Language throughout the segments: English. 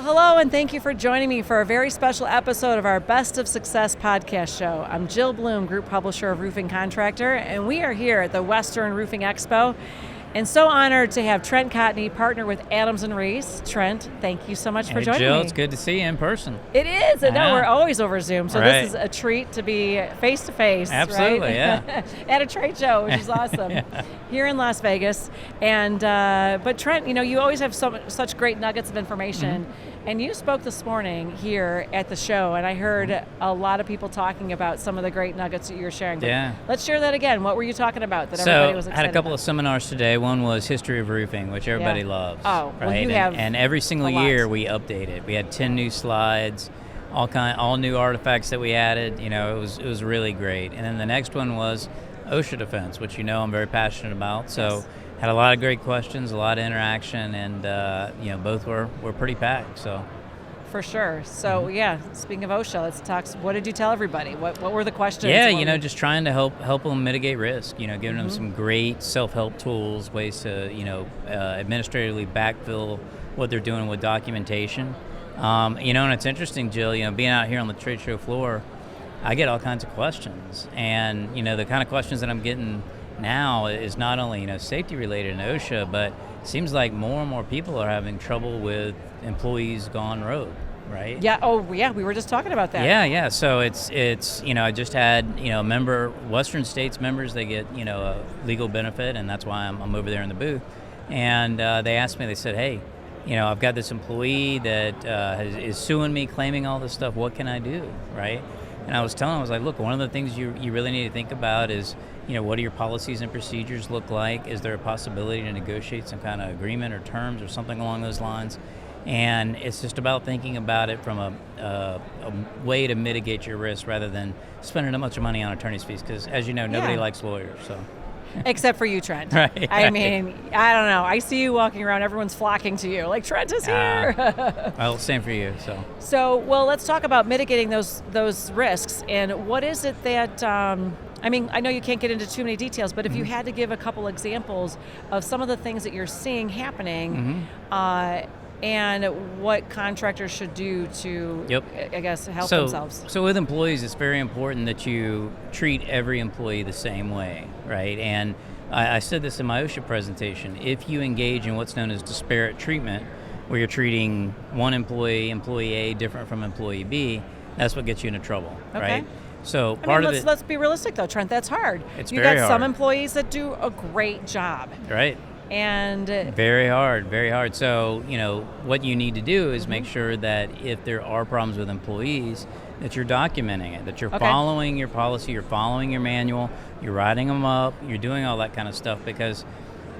hello, and thank you for joining me for a very special episode of our Best of Success podcast show. I'm Jill Bloom, Group Publisher of Roofing Contractor, and we are here at the Western Roofing Expo. And so honored to have Trent Cotney partner with Adams and Reese. Trent, thank you so much for joining Jill, me. it's good to see you in person. It is. I know we're always over Zoom, so right. This is a treat to be face to face. Absolutely, right? yeah. At a trade show, which is awesome. Yeah. Here in Las Vegas. And but Trent, you always have such great nuggets of information. Mm-hmm. And you spoke this morning here at the show, and I heard a lot of people talking about some of the great nuggets that you're sharing. But yeah. Let's share that again. What were you talking about that everybody was excited about? I had a couple of seminars today. One was History of Roofing, which everybody loves. Oh, right? Well, you have and every single year we update it. We had 10 new slides, all new artifacts that we added. It was really great. And then the next one was OSHA defense, which I'm very passionate about. So. Yes. Had a lot of great questions, a lot of interaction, and both were pretty packed. So, for sure. So speaking of OSHA, let's talk. What did you tell everybody? What were the questions? Yeah, just trying to help them mitigate risk. Giving them some great self-help tools, ways to administratively backfill what they're doing with documentation. And it's interesting, Jill. Being out here on the trade show floor, I get all kinds of questions, and the kind of questions that I'm getting now is not only safety related in OSHA, but it seems like more and more people are having trouble with employees gone rogue, right? Yeah. Oh, yeah. We were just talking about that. Yeah. So it's I just had a member, Western States members, they get a legal benefit, and that's why I'm over there in the booth. And they asked me, they said, hey, I've got this employee that is suing me, claiming all this stuff. What can I do, right? And I was telling them, I was like, look, one of the things you really need to think about is, what do your policies and procedures look like? Is there a possibility to negotiate some kind of agreement or terms or something along those lines? And it's just about thinking about it from a way to mitigate your risk rather than spending a bunch of money on attorney's fees, because as you know, nobody likes lawyers. So. Except for you, Trent. Right. I mean, I don't know. I see you walking around, everyone's flocking to you. Like, Trent is here. Well, same for you. So, let's talk about mitigating those risks. And what is it that, I know you can't get into too many details, but if you had to give a couple examples of some of the things that you're seeing happening, and what contractors should do to, I guess, help themselves. So with employees, it's very important that you treat every employee the same way, right? And I said this in my OSHA presentation. If you engage in what's known as disparate treatment, where you're treating one employee A, different from employee B, that's what gets you into trouble, right? So let's be realistic though, Trent. That's hard. It's you very got some hard. employees that do a great job, right? And very hard. So what you need to do is make sure that if there are problems with employees, that you're documenting it, that you're following your policy, you're following your manual, you're writing them up, you're doing all that kind of stuff, because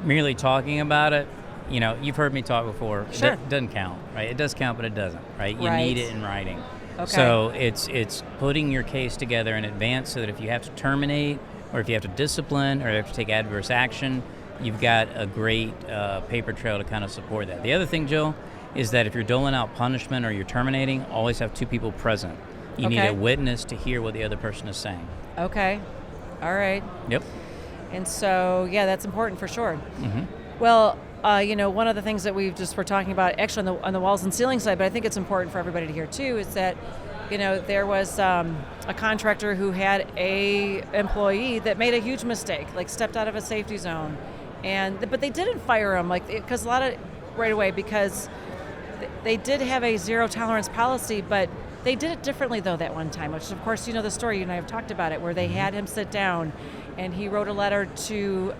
merely talking about it, you've heard me talk before. Sure. It doesn't count, right? It does count, but it doesn't, right? You need it in writing. Okay. So it's putting your case together in advance so that if you have to terminate, or if you have to discipline, or you have to take adverse action, you've got a great paper trail to kind of support that. The other thing, Jill, is that if you're doling out punishment or you're terminating, always have two people present. You need a witness to hear what the other person is saying. Okay. All right. Yep. And so, that's important for sure. Mm-hmm. Well, one of the things that we just were talking about, actually on the walls and ceiling side, but I think it's important for everybody to hear too, is that, there was a contractor who had a employee that made a huge mistake, like stepped out of a safety zone, but they didn't fire him, because right away, because they did have a zero tolerance policy, but they did it differently though that one time, which of course the story, you and I have talked about it, where they had him sit down, and he wrote a letter to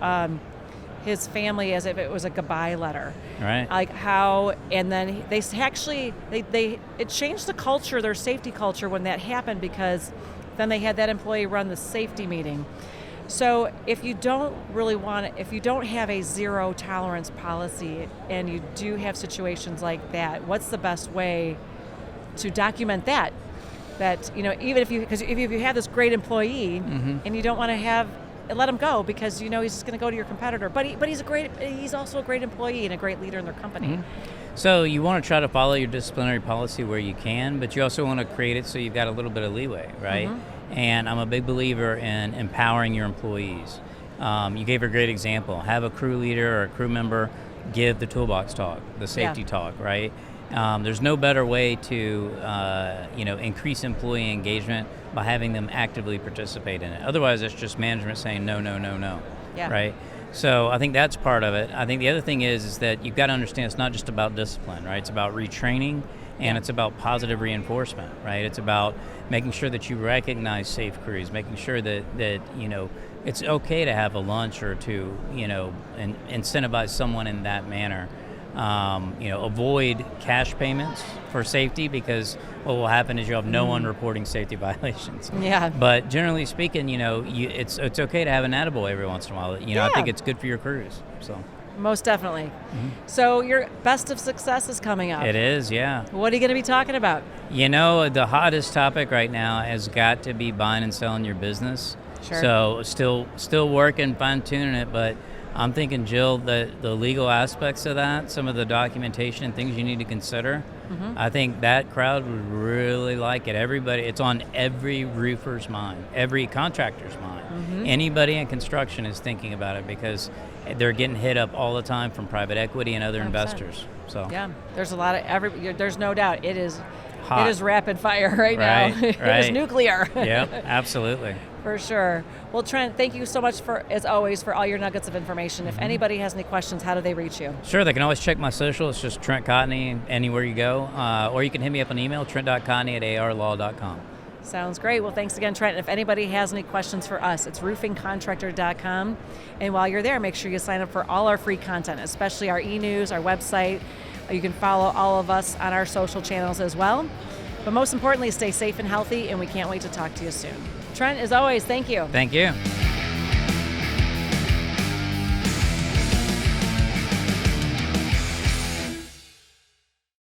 his family as if it was a goodbye letter. Right. And then they actually, it changed the culture, their safety culture, when that happened, because then they had that employee run the safety meeting. So if you don't have a zero tolerance policy, and you do have situations like that, what's the best way to document that? That, even if you have this great employee, and you don't want to let him go because he's just going to go to your competitor, but he's also a great employee and a great leader in their company. So you want to try to follow your disciplinary policy where you can, but you also want to create it so you've got a little bit of leeway, right? And I'm a big believer in empowering your employees. You gave a great example. Have a crew leader or a crew member give the toolbox talk, the safety talk, right? There's no better way to increase employee engagement by having them actively participate in it. Otherwise, it's just management saying no, no, no, no. Yeah. Right. So I think that's part of it. I think the other thing is that you've got to understand it's not just about discipline, right? It's about retraining, and it's about positive reinforcement, right? It's about making sure that you recognize safe crews, making sure that it's okay to have a lunch or to and incentivize someone in that manner. Avoid cash payments for safety, because what will happen is you'll have no one reporting safety violations. Yeah. But generally speaking, it's okay to have an attaboy every once in a while. I think it's good for your crews. So. Most definitely. Mm-hmm. So your Best of Success is coming up. It is, yeah. What are you going to be talking about? The hottest topic right now has got to be buying and selling your business. Sure. So still working, fine-tuning it, but I'm thinking, Jill, that the legal aspects of that, some of the documentation and things you need to consider, I think that crowd would really like it. It's on every roofer's mind, every contractor's mind. Anybody in construction is thinking about it because they're getting hit up all the time from private equity and other 100%. Investors. So yeah, there's a lot of there's no doubt it is hot. It is rapid fire right now. It is nuclear. Yep, absolutely. For sure. Well, Trent, thank you so much as always for all your nuggets of information. If anybody has any questions, how do they reach you? Sure, they can always check my social. It's just Trent Cotney anywhere you go. Or you can hit me up on email, trent.cotney@arlaw.com. Sounds great. Well, thanks again, Trent. If anybody has any questions for us, it's roofingcontractor.com. And while you're there, make sure you sign up for all our free content, especially our e-news, our website. You can follow all of us on our social channels as well. But most importantly, stay safe and healthy, and we can't wait to talk to you soon. Trent, as always, thank you. Thank you.